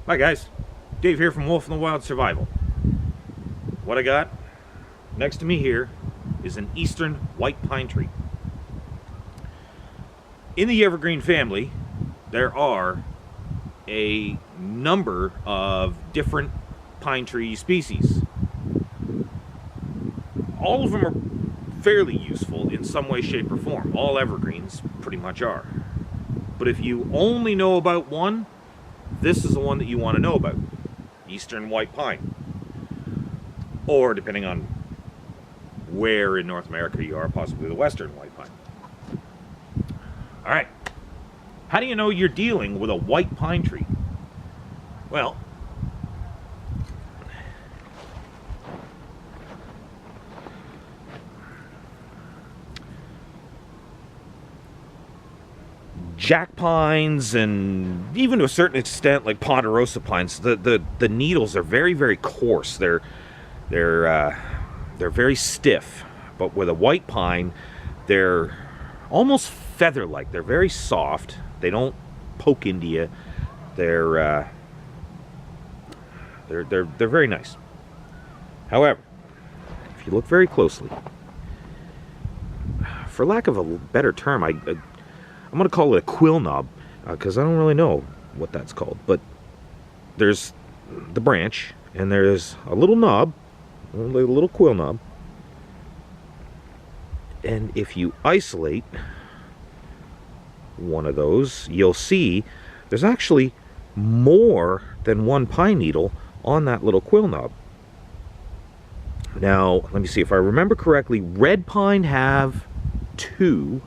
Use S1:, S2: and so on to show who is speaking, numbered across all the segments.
S1: Hi guys, Dave here from Wolf in the Wild Survival. What I got next to me here is an eastern white pine tree. In the evergreen family, there are a number of different pine tree species. All of them are fairly useful in some way, shape, or form. All evergreens pretty much are. But if you only know about one, this is the one that you want to know about. Eastern white pine. Or, depending on where in North America you are, possibly the western white pine. Alright. How do you know you're dealing with a white pine tree? Well, jack pines and even to a certain extent like ponderosa pines, the needles are very, very coarse. They're very stiff. But with a white pine, they're almost feather-like. They're very soft. They don't poke into you. They're very nice. However, if you look very closely, for lack of a better term, I'm going to call it a quill knob, because I don't really know what that's called. But there's the branch, and there's a little knob, a little quill knob. And if you isolate one of those, you'll see there's actually more than one pine needle on that little quill knob. Now, let me see if I remember correctly. Red pine have 2,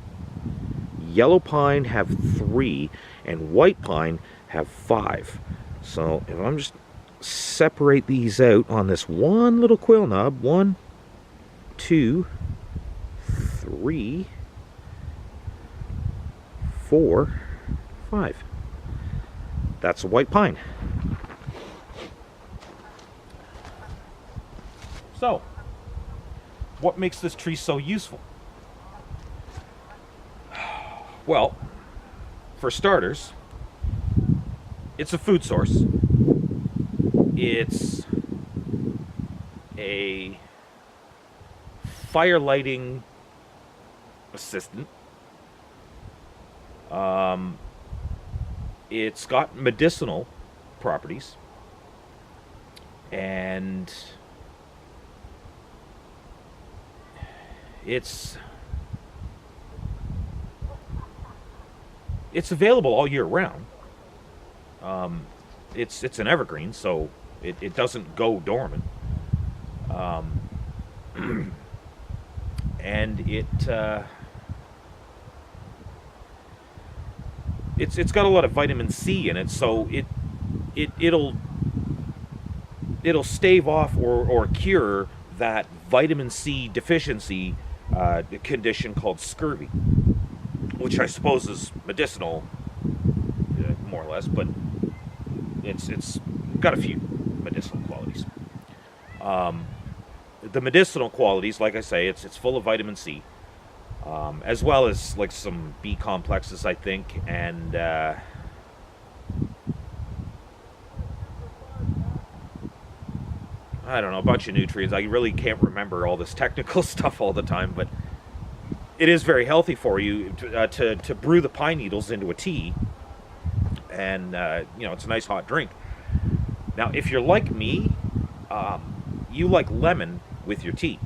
S1: yellow pine have 3, and white pine have 5. So if I'm just separate these out on this one little quill knob, 1, 2, 3, 4, 5. That's a white pine. So, what makes this tree so useful? Well, for starters, it's a food source. It's a fire lighting assistant. It's got medicinal properties, and it's available all year round. It's an evergreen, so it doesn't go dormant. And it's got a lot of vitamin C in it, so it'll stave off or cure that vitamin C deficiency condition called scurvy, which I suppose is medicinal, more or less, but it's got a few medicinal qualities. The medicinal qualities, like I say, it's full of vitamin C, as well as like some B complexes, I think, and I don't know, a bunch of nutrients. I really can't remember all this technical stuff all the time, but it is very healthy for you to brew the pine needles into a tea, and it's a nice hot drink. Now, if you're like me, you like lemon with your tea,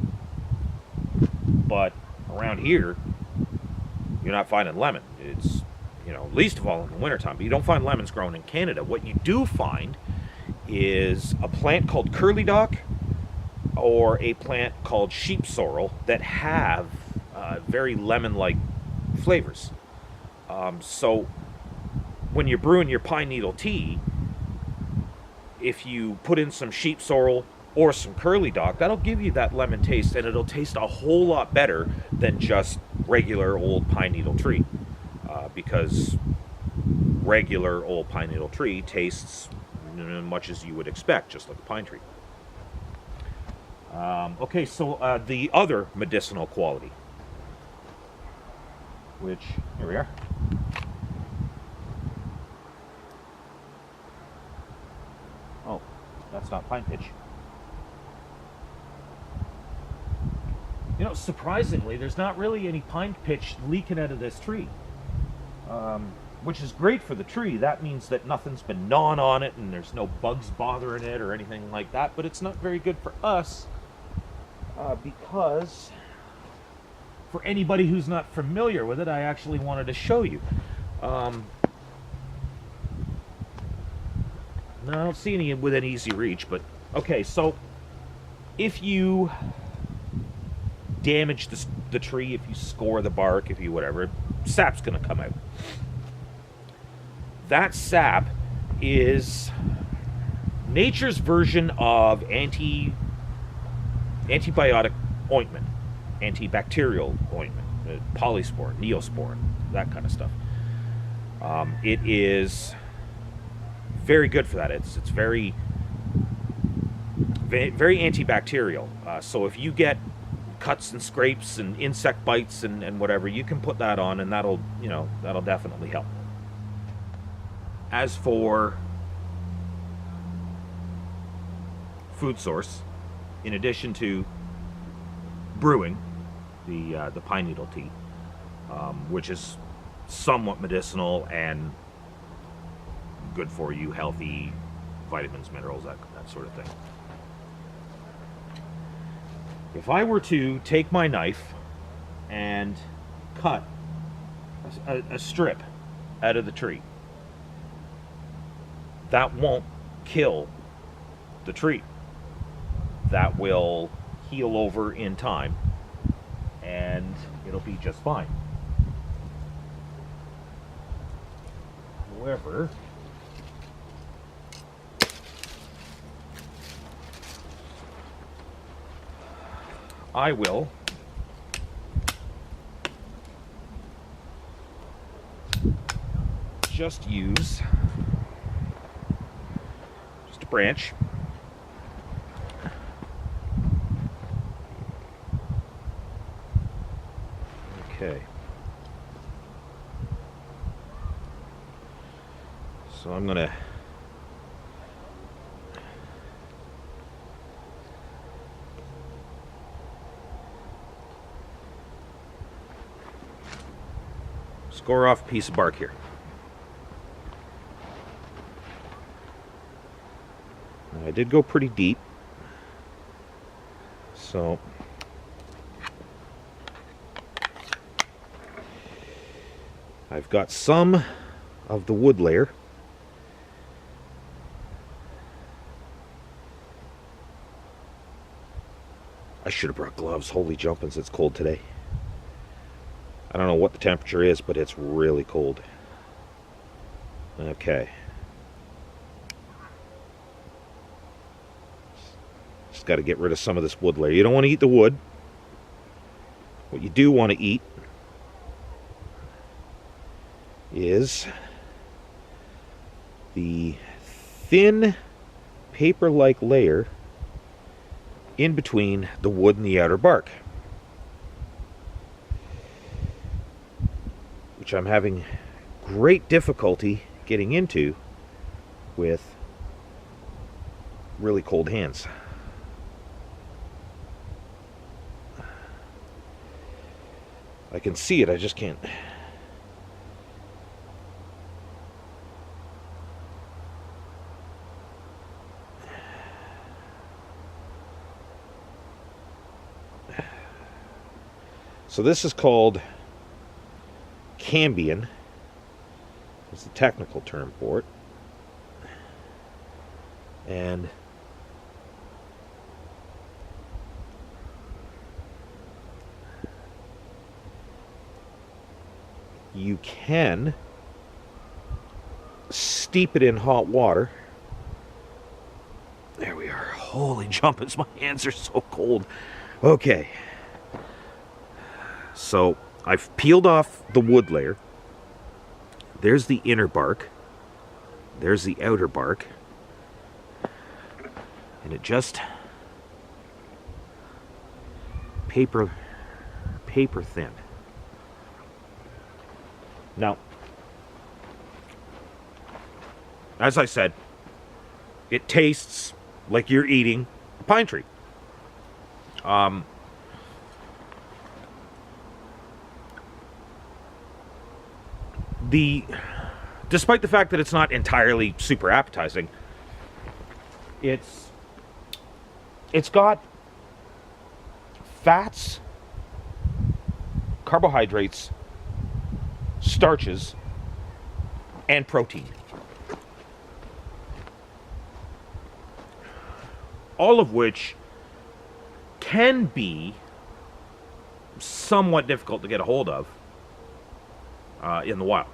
S1: but around here, you're not finding lemon. It's, least of all in the wintertime, but you don't find lemons grown in Canada. What you do find is a plant called curly dock or a plant called sheep sorrel that have very lemon-like flavors. So when you're brewing your pine needle tea, if you put in some sheep sorrel or some curly dock, that'll give you that lemon taste, and it'll taste a whole lot better than just regular old pine needle tree, because regular old pine needle tree tastes much as you would expect, just like a pine tree. Okay, so the other medicinal quality, which, here we are. That's not pine pitch. You know, surprisingly, there's not really any pine pitch leaking out of this tree, which is great for the tree. That means that nothing's been gnawing on it and there's no bugs bothering it or anything like that, but it's not very good for us because for anybody who's not familiar with it, I actually wanted to show you. No, I don't see any within easy reach, but okay, so if you damage the tree, if you score the bark, if you whatever, sap's going to come out. That sap is nature's version of antibiotic ointment, antibacterial ointment, polysporin, neosporin, that kind of stuff. It is very good for that. It's very antibacterial. So if you get cuts and scrapes and insect bites and whatever, you can put that on, and that'll definitely help. As for food source, in addition to brewing the pine needle tea, which is somewhat medicinal and good for you, healthy, vitamins, minerals, that sort of thing. If I were to take my knife and cut a strip out of the tree, that won't kill the tree. That will heal over in time, and it'll be just fine. However, I will just use a branch. Okay. So I'm going to score off a piece of bark here. Now, I did go pretty deep, so I've got some of the wood layer. I should have brought gloves. Holy jumpins', it's cold today. I don't know what the temperature is, but it's really cold. Okay. Just got to get rid of some of this wood layer. You don't want to eat the wood. What you do want to eat is the thin paper-like layer in between the wood and the outer bark, which I'm having great difficulty getting into with really cold hands. I can see it, I just can't. So this is called cambion. That's the technical term for it. And you can steep it in hot water. There we are. Holy jumpers, my hands are so cold. Okay. So I've peeled off the wood layer. There's the inner bark. There's the outer bark. And it just paper thin. Now, as I said, it tastes like you're eating a pine tree. Um, despite the fact that it's not entirely super appetizing, it's got fats, carbohydrates, starches, and protein. All of which can be somewhat difficult to get a hold of in the wild.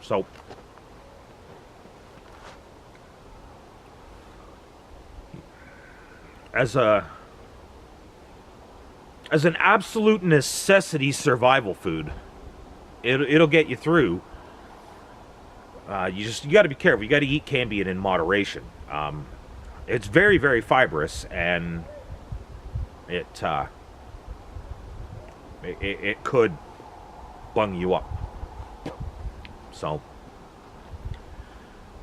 S1: So, as an absolute necessity survival food, it'll get you through. You got to be careful. You got to eat Cambion in moderation. It's very, very fibrous, and it could bung you up. So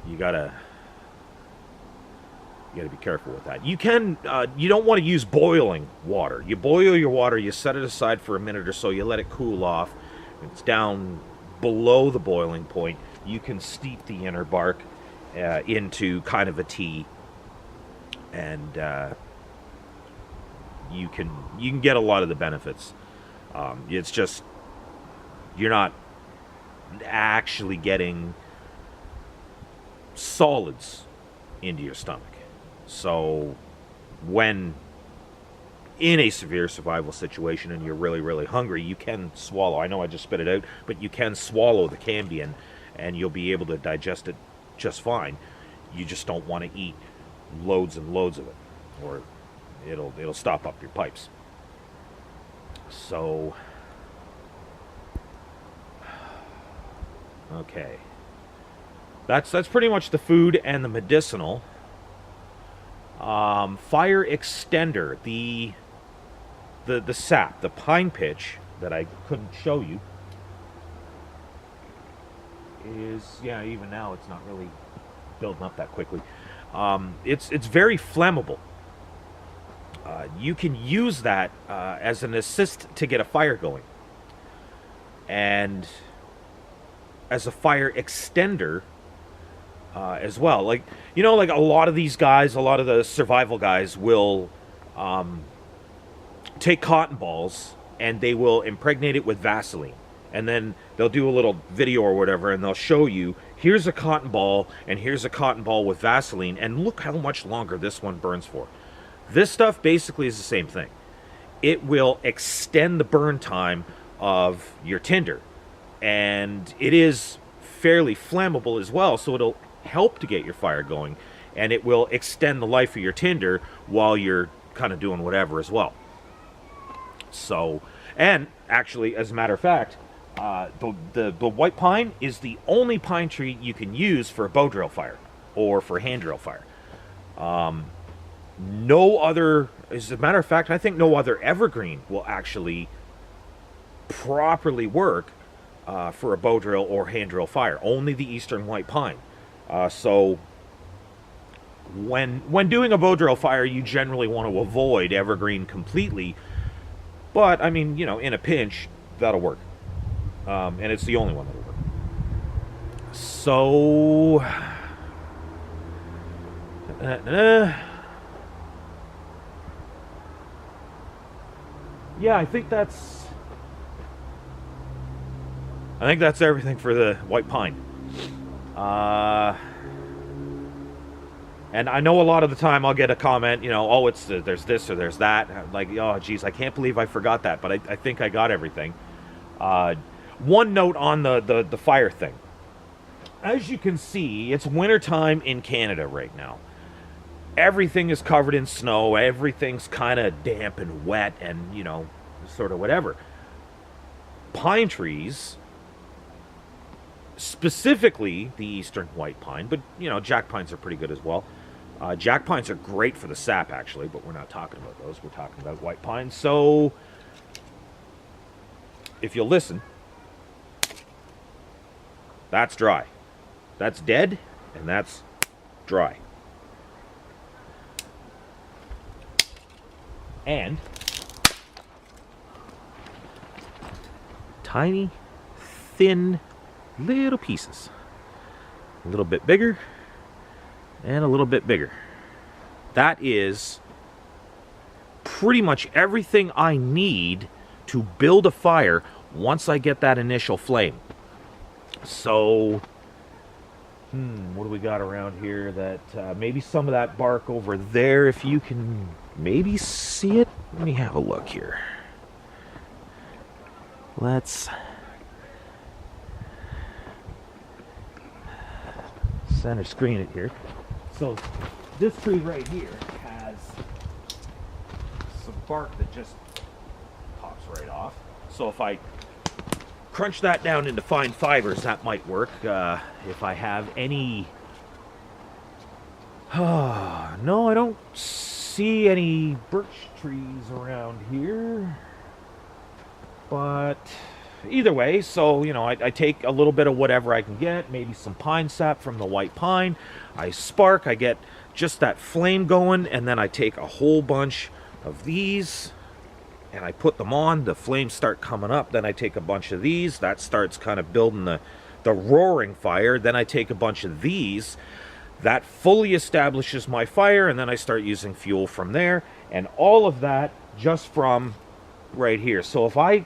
S1: you gotta be careful with that. You don't want to use boiling water. You boil your water, you set it aside for a minute or so, you let it cool off. It's down below the boiling point. You can steep the inner bark into kind of a tea, and you can get a lot of the benefits. It's just you're not actually getting solids into your stomach. So when in a severe survival situation and you're really, really hungry, you can swallow. I know I just spit it out, but you can swallow the Cambion and you'll be able to digest it just fine. You just don't want to eat loads and loads of it, or it'll stop up your pipes. So okay, that's pretty much the food and the medicinal. Fire extender, the sap, the pine pitch that I couldn't show you is, yeah, even now it's not really building up that quickly. It's very flammable. You can use that as an assist to get a fire going, and as a fire extender as well. Like, you know, like a lot of these guys, a lot of the survival guys will take cotton balls and they will impregnate it with Vaseline. And then they'll do a little video or whatever, and they'll show you, here's a cotton ball, and here's a cotton ball with Vaseline, and look how much longer this one burns for. This stuff basically is the same thing. It will extend the burn time of your tinder, and it is fairly flammable as well, so it'll help to get your fire going, and it will extend the life of your tinder while you're kind of doing whatever as well. So, and actually, as a matter of fact, the white pine is the only pine tree you can use for a bow drill fire or for hand drill fire. No other, as a matter of fact, I think no other evergreen will actually properly work for a bow drill or hand drill fire. Only the eastern white pine. So when doing a bow drill fire, you generally want to avoid evergreen completely. But I mean, you know, in a pinch, that'll work. And it's the only one that'll work. So yeah, I think that's everything for the white pine. And I know a lot of the time I'll get a comment, you know, oh, there's this or there's that. Like, oh, geez, I can't believe I forgot that, but I think I got everything. One note on the fire thing. As you can see, it's wintertime in Canada right now. Everything is covered in snow. Everything's kind of damp and wet and, you know, sort of whatever. Pine trees, specifically the eastern white pine, but, you know, jack pines are pretty good as well. Jack pines are great for the sap, actually, but we're not talking about those. We're talking about white pines. So, if you'll listen, That's dry. That's dead, and that's dry. And tiny, thin, little pieces. A little bit bigger, and a little bit bigger. That is pretty much everything I need to build a fire once I get that initial flame. So, what do we got around here? That maybe some of that bark over there, if you can maybe see it. Let me have a look here. Let's center screen it here. So this tree right here has some bark that just pops right off. So if I crunch that down into fine fibers, that might work. If I have any... no, I don't see any birch trees around here. But either way, so, you know, I take a little bit of whatever I can get, maybe some pine sap from the white pine. I spark, I get just that flame going, and then I take a whole bunch of these, and I put them on. The flames start coming up. Then I take a bunch of these. That starts kind of building the roaring fire. Then I take a bunch of these. That fully establishes my fire, and then I start using fuel from there. And all of that just from right here. So if I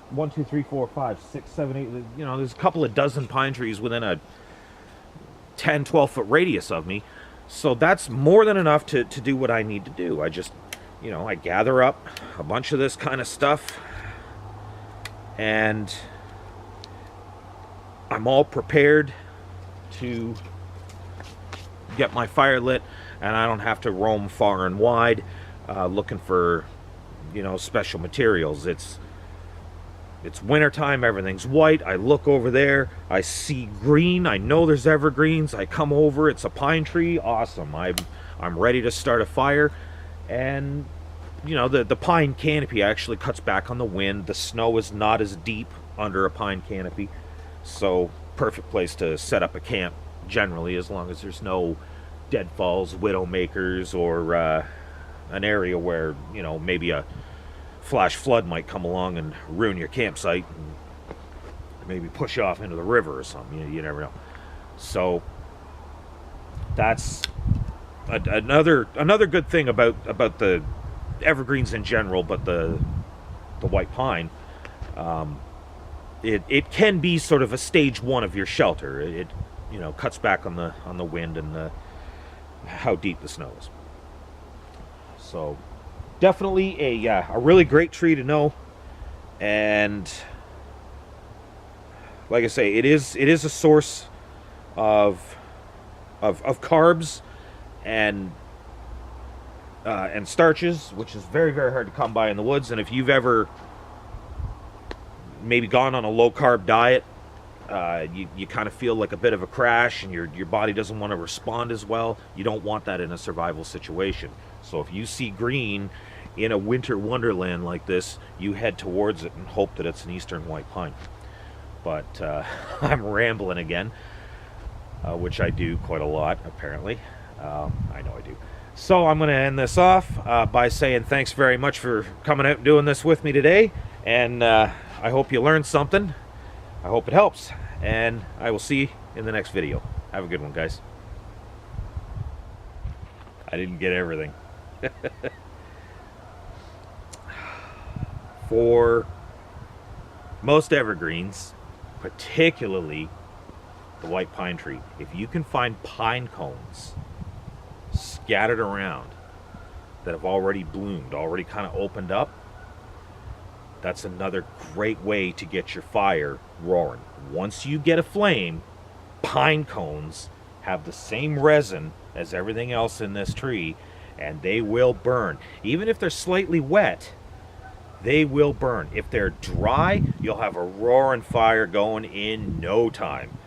S1: 1, 2, 3, 4, 5, 6, 7, 8, you know, there's a couple of dozen pine trees within a 10, 12-foot radius of me. So that's more than enough to do what I need to do. I just, you know, I gather up a bunch of this kind of stuff, and I'm all prepared to get my fire lit, and I don't have to roam far and wide looking for, you know, special materials. It's wintertime, everything's white. I look over there, I see green, I know there's evergreens. I come over, it's a pine tree, awesome. I'm ready to start a fire. And, you know, the pine canopy actually cuts back on the wind. The snow is not as deep under a pine canopy. So, perfect place to set up a camp, generally, as long as there's no deadfalls, widowmakers, or an area where, you know, maybe a flash flood might come along and ruin your campsite and maybe push you off into the river or something. You never know. So that's another good thing about the evergreens in general, but the white pine. It can be sort of a stage one of your shelter. It you know, cuts back on the wind and how deep the snow is. So definitely a really great tree to know. And like I say, it is a source of carbs and starches, which is very, very hard to come by in the woods. And if you've ever maybe gone on a low carb diet, you kind of feel like a bit of a crash, and your body doesn't want to respond as well. You don't want that in a survival situation. So if you see green in a winter wonderland like this, you head towards it and hope that it's an eastern white pine. But I'm rambling again, which I do quite a lot, apparently. I know I do. So I'm going to end this off by saying thanks very much for coming out and doing this with me today. And I hope you learned something. I hope it helps. And I will see you in the next video. Have a good one, guys. I didn't get everything. For most evergreens, particularly the white pine tree, if you can find pine cones scattered around that have already bloomed, already kind of opened up, that's another great way to get your fire roaring. Once you get a flame, pine cones have the same resin as everything else in this tree, and they will burn. Even if they're slightly wet, they will burn. If they're dry, you'll have a roaring fire going in no time.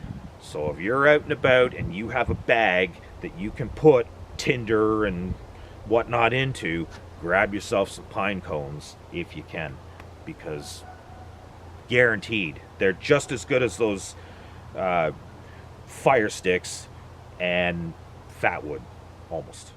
S1: So if you're out and about and you have a bag that you can put tinder and whatnot into, grab yourself some pine cones if you can, because guaranteed they're just as good as those fire sticks and fat wood, almost.